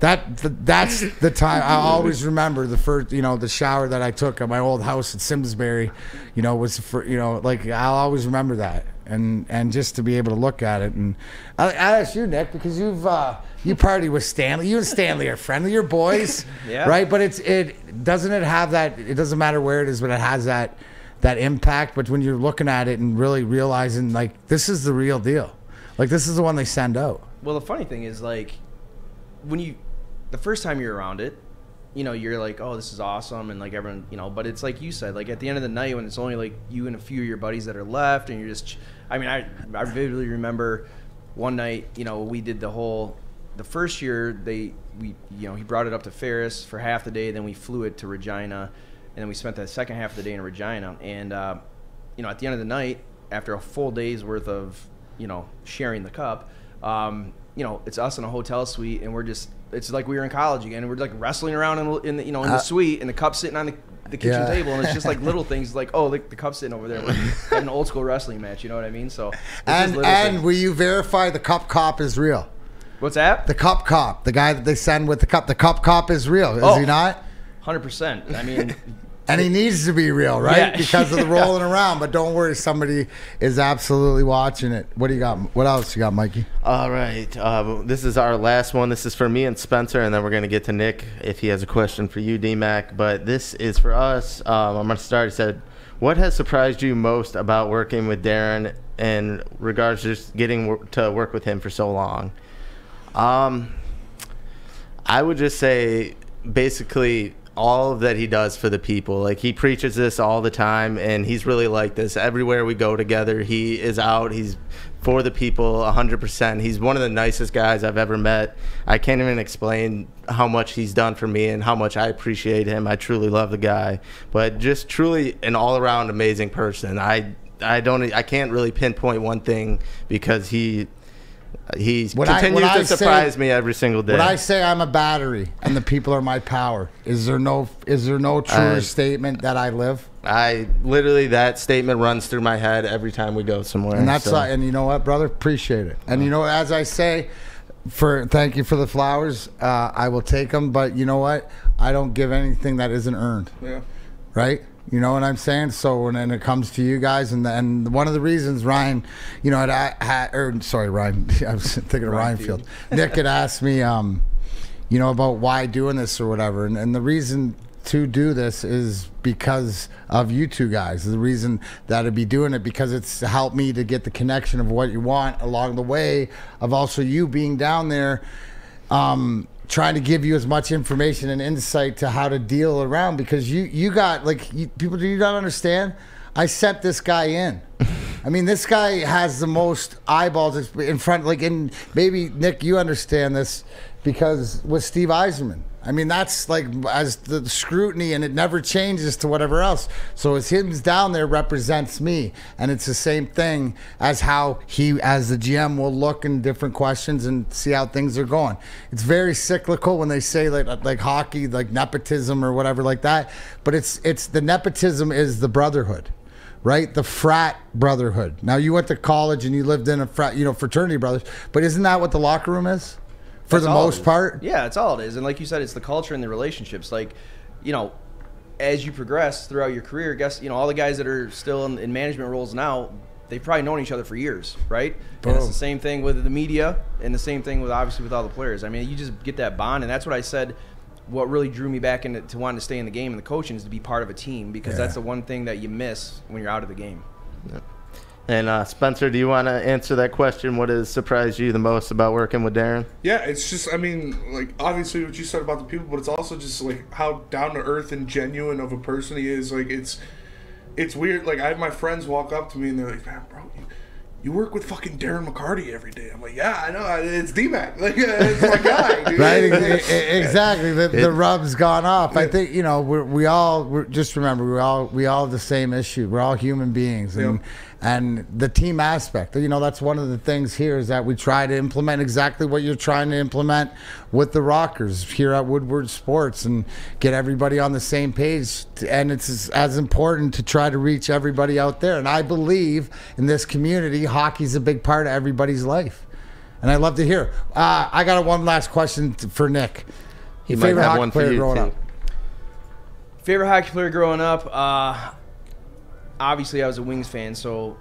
that's the time. I always remember the first, the shower that I took at my old house at Simsbury, was for, like, I'll always remember that, and just to be able to look at it. And I ask you, Nick, because you party with Stanley. You and Stanley are friendly. You're boys, Yeah. right? But it doesn't have that. It doesn't matter where it is, but it has that impact. But when you're looking at it and really realizing, like, this is the real deal, like, this is the one they send out. Well, the funny thing is, like, the first time you're around it, you're like, oh, this is awesome, and like everyone, but it's like you said, like at the end of the night when it's only like you and a few of your buddies that are left, and you're just, I vividly remember one night, we did the first year he brought it up to Ferris for half the day, then we flew it to Regina, and then we spent the second half of the day in Regina, and at the end of the night, after a full day's worth of sharing the cup, it's us in a hotel suite, and it's like we were in college again, and we're like wrestling around in the suite, and the cup's sitting on the kitchen table, and it's just like little things, like, oh, the cup's sitting over there, like an old school wrestling match, you know what I mean? So and will you verify the cup cop is real? What's that? The cup cop, the guy that they send with the cup cop is real, is he not? 100%. I mean. And he needs to be real, right? Yeah. Because of the rolling around. But don't worry, somebody is absolutely watching it. What do you got? What else you got, Mikey? All right. This is our last one. This is for me and Spencer, and then we're going to get to Nick if he has a question for you, D-Mac. But this is for us. I'm going to start. He said, what has surprised you most about working with Darren in regards to just getting to work with him for so long? I would just say basically all that he does for the people. Like, he preaches this all the time, and he's really like this. Everywhere we go together, he is out. He's for the people 100%. He's one of the nicest guys I've ever met. I can't even explain how much he's done for me and how much I appreciate him. I truly love the guy, but just truly an all-around amazing person. I can't really pinpoint one thing because he continues to surprise me every single day. When I say I'm a battery and the people are my power, is there no truer statement that I live? I literally, that statement runs through my head every time we go somewhere. And that's and you know what, brother, appreciate it. And as I say, thank you for the flowers. I will take them, but you know what? I don't give anything that isn't earned. Yeah. Right? You know what I'm saying? So when it comes to you guys, and one of the reasons Ryan, Ryan, I was thinking of Ryan Field. Nick had asked me, about why doing this or whatever, and the reason to do this is because of you two guys. The reason that I'd be doing it because it's helped me to get the connection of what you want along the way of also you being down there. Trying to give you as much information and insight to how to deal around, because you got people, do you not understand? I sent this guy in. I mean, this guy has the most eyeballs in front, and maybe Nick, you understand this because with Steve Yzerman. I mean, that's like as the scrutiny, and it never changes to whatever else. So as him down there represents me, and it's the same thing as how he, as the GM, will look in different questions and see how things are going. It's very cyclical when they say like hockey, like nepotism or whatever like that. But it's the nepotism is the brotherhood. Right? The frat brotherhood. Now, you went to college and you lived in a frat, fraternity brothers, but isn't that what the locker room is? For the most part? Yeah, that's all it is. And like you said, it's the culture and the relationships. Like, as you progress throughout your career, all the guys that are still in management roles now, they've probably known each other for years, right? Boom. And it's the same thing with the media, and the same thing with all the players. I mean, you just get that bond, and that's what I said. What really drew me back into wanting to stay in the game and the coaching is to be part of a team, because that's the one thing that you miss when you're out of the game. Yeah. And Spencer, do you want to answer that question? What has surprised you the most about working with Darren? Yeah, it's just, obviously what you said about the people, but it's also just how down to earth and genuine of a person he is. It's weird. I have my friends walk up to me and they're like, "Man, bro, you work with fucking Darren McCarty every day. I'm like, yeah, I know. It's D-Mac. Like, it's my guy, dude. Right? Exactly. The rub's gone off. I think, we're just remember, we all have the same issue. We're all human beings. And the team aspect, that's one of the things here is that we try to implement exactly what you're trying to implement with the Rockers here at Woodward Sports and get everybody on the same page. And it's as important to try to reach everybody out there. And I believe in this community, hockey's a big part of everybody's life. And I'd love to hear. I got one last question for Nick. He might have one for you, too. Favorite hockey player growing up? Obviously, I was a Wings fan, so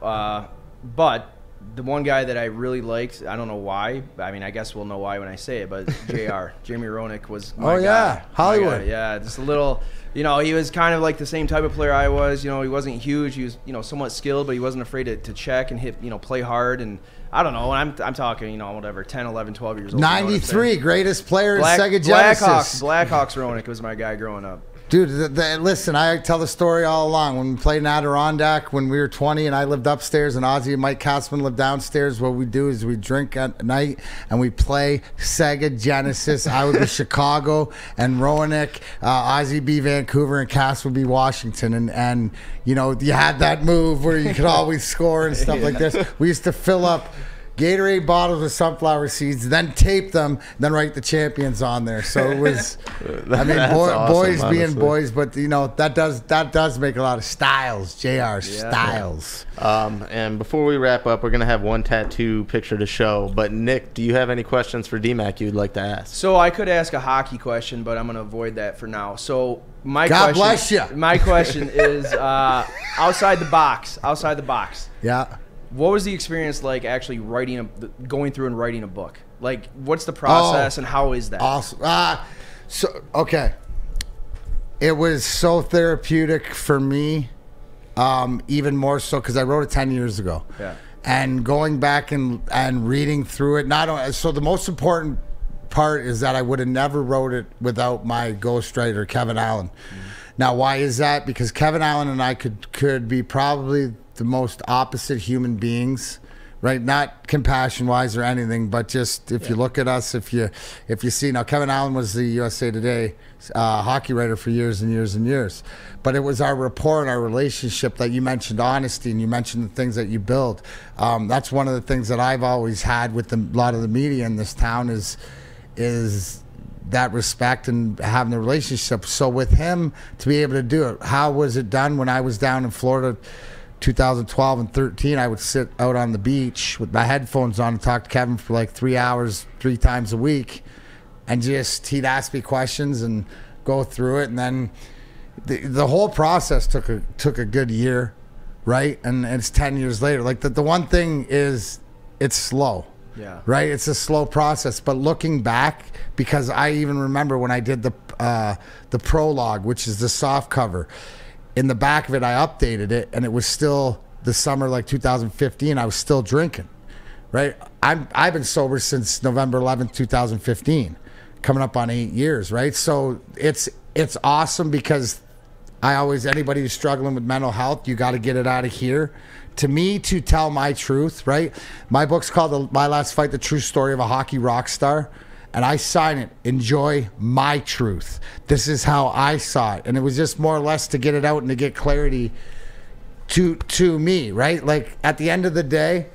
but the one guy that I really liked, I don't know why. I mean, I guess we'll know why when I say it, but JR, Jamie Roenick was my guy. Hollywood. My guy. Yeah, just a little, he was kind of like the same type of player I was. He wasn't huge. He was, somewhat skilled, but he wasn't afraid to check and hit, play hard. And I don't know, I'm talking, whatever, 10, 11, 12 years old. 93, greatest player in Sega Genesis. Blackhawks Roenick was my guy growing up. Dude, listen, I tell the story all along. When we played in Adirondack when we were 20 and I lived upstairs and Ozzy and Mike Katzman lived downstairs, what we do is we drink at night and we play Sega Genesis. I would be Chicago and Roenick, Ozzy be Vancouver, and Cass would be Washington. And you had that move where you could always score and stuff like this. We used to fill up Gatorade bottles with sunflower seeds, then tape them, then write the champions on there. So it was, awesome, boys being honestly. Boys, but that does make a lot of styles, JR styles. And before we wrap up, we're gonna have one tattoo picture to show. But Nick, do you have any questions for D-Mac you'd like to ask? So I could ask a hockey question, but I'm gonna avoid that for now. So God bless you. My question is outside the box. Outside the box. Yeah. What was the experience like actually going through and writing a book? Like, what's the process and how is that? Awesome. Okay. It was so therapeutic for me, even more so because I wrote it 10 years ago. Yeah. And going back and reading through it, so the most important part is that I would have never wrote it without my ghostwriter, Kevin Allen. Now, why is that? Because Kevin Allen and I could be probably the most opposite human beings, right? Not compassion-wise or anything, but just if you look at us, if you see, now Kevin Allen was the USA Today hockey writer for years and years and years, but it was our rapport and our relationship that you mentioned, honesty, and you mentioned the things that you build. That's one of the things that I've always had with a lot of the media in this town is that respect and having the relationship. So with him to be able to do it, how was it done when I was down in Florida 2012 and 13, I would sit out on the beach with my headphones on and talk to Kevin for like 3 hours, 3 times a week. And he'd ask me questions and go through it. And then the whole process took a good year, right? And it's 10 years later. Like the one thing is it's slow. Yeah. Right? It's a slow process. But looking back, because I even remember when I did the prologue, which is the soft cover, in the back of it, I updated it, and it was still the summer, like 2015. I was still drinking, right? I've been sober since November 11th, 2015, coming up on 8 years, right? So it's awesome because anybody who's struggling with mental health, you got to get it out of here. To me, to tell my truth, right? My book's called My Last Fight, The True Story of a Hockey Rock Star. And I sign it, enjoy my truth. This is how I saw it. And it was just more or less to get it out and to get clarity to me, right? Like, at the end of the day,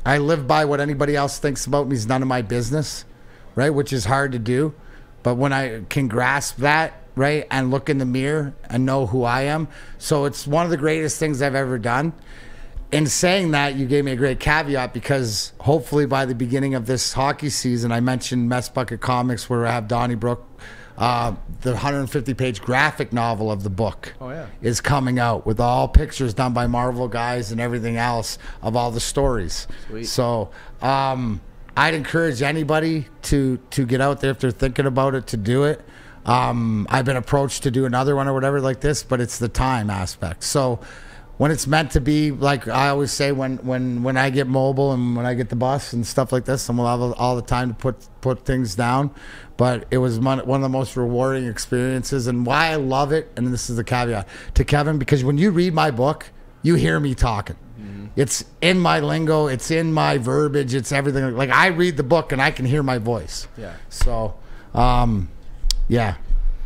I live by what anybody else thinks about me is none of my business, right? Which is hard to do. But when I can grasp that, right, and look in the mirror and know who I am. So it's one of the greatest things I've ever done. In saying that, you gave me a great caveat because hopefully by the beginning of this hockey season, I mentioned Mess Bucket Comics where I have Donnybrook, the 150-page graphic novel of the book is coming out with all pictures done by Marvel guys and everything else of all the stories. Sweet. So I'd encourage anybody to get out there if they're thinking about it to do it. I've been approached to do another one or whatever like this, but it's the time aspect. So when it's meant to be, like I always say, when I get mobile and when I get the bus and stuff like this, I'm gonna have all the time to put things down. But it was one of the most rewarding experiences, and why I love it. And this is the caveat to Kevin, because when you read my book, you hear me talking. It's in my lingo. It's in my verbiage. It's everything. Like, I read the book and I can hear my voice. Yeah. So, yeah.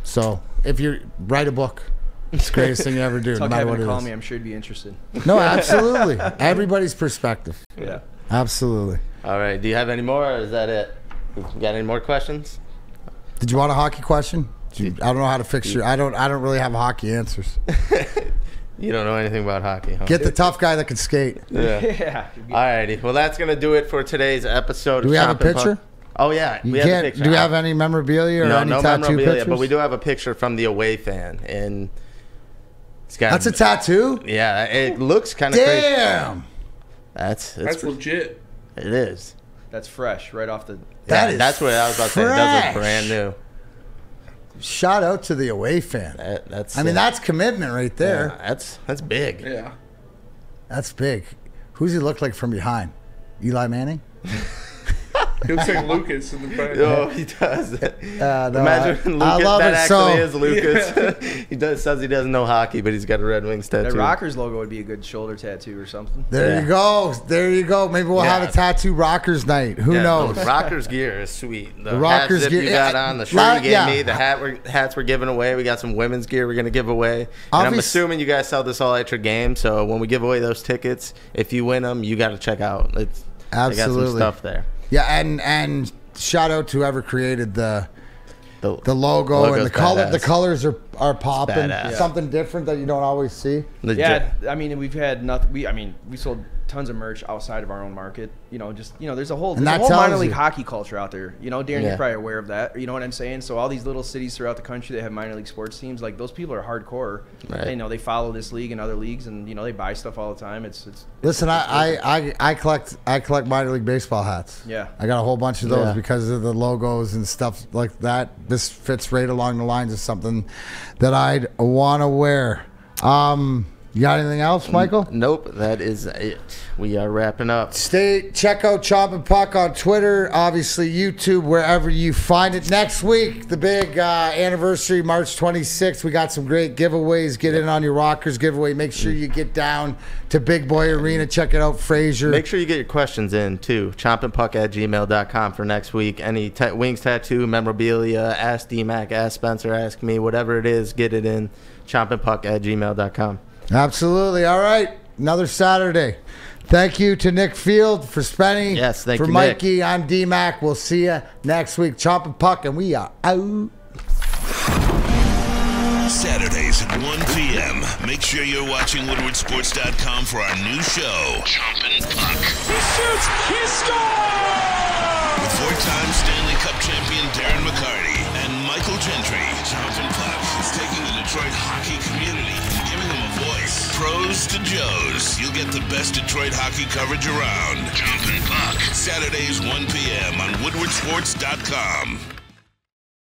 So if you write a book, it's the greatest thing you ever do. Tell no matter Kevin what to it call is. me. I'm sure he'd be interested. No, absolutely. Everybody's perspective. Yeah. Absolutely. All right. Do you have any more, or is that it? You got any more questions? Did you want a hockey question? I don't know how to fix your. I don't really have hockey answers. You don't know anything about hockey, huh? Get the tough guy that can skate. Yeah. Yeah. All righty. Well, that's going to do it for today's episode. Do we have a picture? Oh, yeah. You We have a can't. picture. Do we have any memorabilia or any no tattoo memorabilia, pictures? but we do have a picture from the away fan, and it's got. That's a tattoo. Yeah, it looks kind of crazy. Damn. That's legit. It is. That's fresh, right off the. That's what I was about to say. It does look brand new. Shout out to the away fan. That's commitment right there. Yeah, that's big. Yeah. That's big. Who's he look like from behind? Eli Manning? He looks like Lucas in the back. Oh, he does. Imagine Lucas. I love that it actually so. is Lucas. He says he doesn't know hockey, but he's got a Red Wings tattoo. That Rockers logo would be a good shoulder tattoo or something. There you go. There you go. Maybe we'll have a tattoo Rockers night. Who knows? The Rockers gear is sweet. The Rockers hat zip gear you got on, the shirt you gave me, the hats we're giving away. We got some women's gear we're going to give away. And I'm assuming you guys sell this all at your game, so when we give away those tickets, if you win them, you got to check out. They got some stuff there. Yeah, and shout out to whoever created the logo and the color. Badass. The colors are popping. Badass. Something different that you don't always see. Yeah, I mean, we've had nothing. We sold tons of merch outside of our own market. There's a whole minor league hockey culture out there. Darren, you're probably aware of that. You know what I'm saying? So all these little cities throughout the country that have minor league sports teams, like those people are hardcore. Right. They follow this league and other leagues, and they buy stuff all the time. It's Listen, I collect minor league baseball hats. Yeah, I got a whole bunch of those because of the logos and stuff like that. This fits right along the lines of something that I'd want to wear. You got anything else, Michael? Nope, that is it. We are wrapping up. Check out Chompin Puck on Twitter, obviously YouTube, wherever you find it. Next week, the big anniversary, March 26th. We got some great giveaways. Get in on your Rockers giveaway. Make sure you get down to Big Boy Arena. Check it out, Fraser. Make sure you get your questions in, too. chompinpuck@gmail.com for next week. Any Wings tattoo, memorabilia, ask DMAC, ask Spencer, ask me, whatever it is, get it in. chompinpuck@gmail.com. Absolutely. All right. Another Saturday. Thank you to Nick Field for spending. Yes, thank you, For Mikey, Nick. I'm D-Mac. We'll see you next week. Chompin Puck, and we are out. Saturdays at 1 p.m. Make sure you're watching WoodwardSports.com for our new show, Chompin Puck. He shoots! He scores! With four-time Stanley Cup champion Darren McCarty and Michael Gentry, Chompin Puck is taking the Detroit hockey community and giving them a voice. Pros to Joes. You'll get the best Detroit hockey coverage around. Chompin Puck. Saturdays 1 p.m. on WoodwardSports.com.